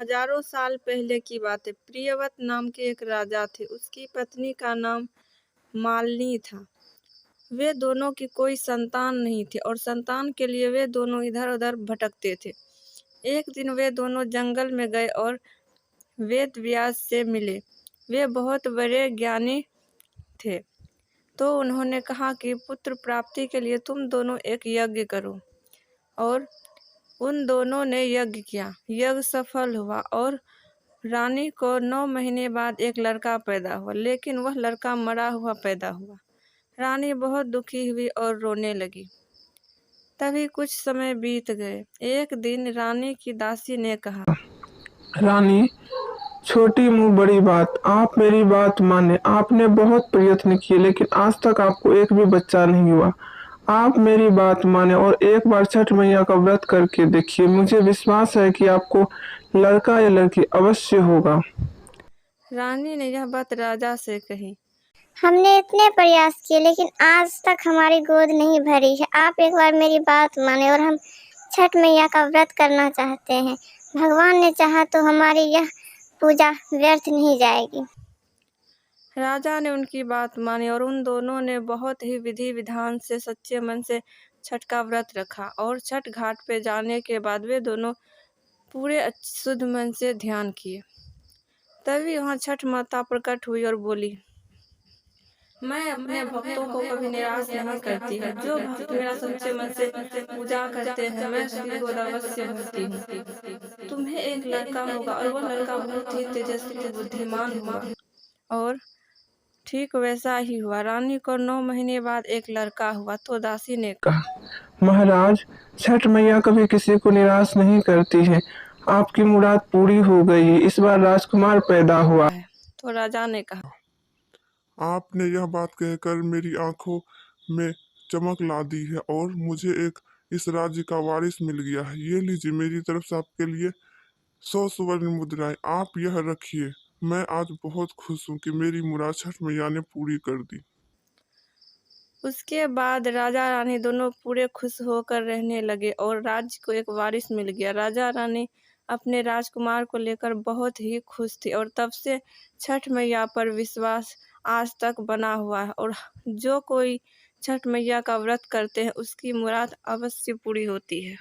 हजारों साल पहले की बात है। प्रियव्रत नाम के एक राजा थे। उसकी पत्नी का नाम मालिनी था। वे दोनों की कोई संतान नहीं थी और संतान के लिए वे दोनों इधर उधर भटकते थे। एक दिन वे दोनों जंगल में गए और वेद व्यास से मिले। वे बहुत बड़े ज्ञानी थे। तो उन्होंने कहा कि पुत्र प्राप्ति के लिए तुम दोनों एक यज्ञ करो। और उन दोनों ने यज्ञ किया। यज्ञ सफल हुआ और रानी को 9 महीने बाद एक लड़का पैदा हुआ, लेकिन वह लड़का मरा हुआ पैदा हुआ। रानी बहुत दुखी हुई और रोने लगी। तभी कुछ समय बीत गए। एक दिन रानी की दासी ने कहा, रानी, छोटी मुंह बड़ी बात। आप मेरी बात माने। आपने बहुत प्रयत्न किए लेकिन आज तक आपको एक भी बच्चा नहीं हुआ। आप मेरी बात माने और एक बार छठ मैया का व्रत करके देखिए। मुझे विश्वास है कि आपको लड़का या लड़की अवश्य होगा। रानी ने यह बात राजा से कही। हमने इतने प्रयास किए लेकिन आज तक हमारी गोद नहीं भरी है। आप एक बार मेरी बात माने और हम छठ मैया का व्रत करना चाहते हैं। भगवान ने चाहा तो हमारी यह पूजा व्यर्थ नहीं जाएगी। राजा ने उनकी बात मानी और उन दोनों ने बहुत ही विधि विधान से सच्चे मन से छठ का व्रत रखा। और छठ घाट पे जाने के बाद वे दोनों पूरे शुद्ध मन से ध्यान किए। तभी वहाँ छठ माता प्रकट हुई और बोली, मैं अपने भक्तों को कभी निराश नहीं करती हूँ। जो भक्त मेरा सच्चे मन से पूजा करते हैं, मैं उसकी गोद अवश्य भरती हूँ। तुम्हें एक लड़का होगा और वह लड़का बहुत ही तेजस्वी बुद्धिमान होगा। और ठीक वैसा ही हुआ। रानी को 9 महीने बाद एक लड़का हुआ। तो दासी ने कहा, महाराज, छठ मैया कभी किसी को निराश नहीं करती है। आपकी मुराद पूरी हो गई। इस बार राजकुमार पैदा हुआ। तो राजा ने कहा, आपने यह बात कहकर मेरी आंखों में चमक ला दी है और मुझे एक इस राज्य का वारिस मिल गया है। ये लीजिए, मेरी तरफ से आपके लिए 100 स्वर्ण मुद्राएं। आप यह रखिए। मैं आज बहुत खुश हूँ कि मेरी मुराद छठ मैया ने पूरी कर दी। उसके बाद राजा रानी दोनों पूरे खुश होकर रहने लगे और राज्य को एक वारिस मिल गया। राजा रानी अपने राजकुमार को लेकर बहुत ही खुश थे और तब से छठ मैया पर विश्वास आज तक बना हुआ है। और जो कोई छठ मैया का व्रत करते हैं उसकी मुराद अवश्य पूरी होती है।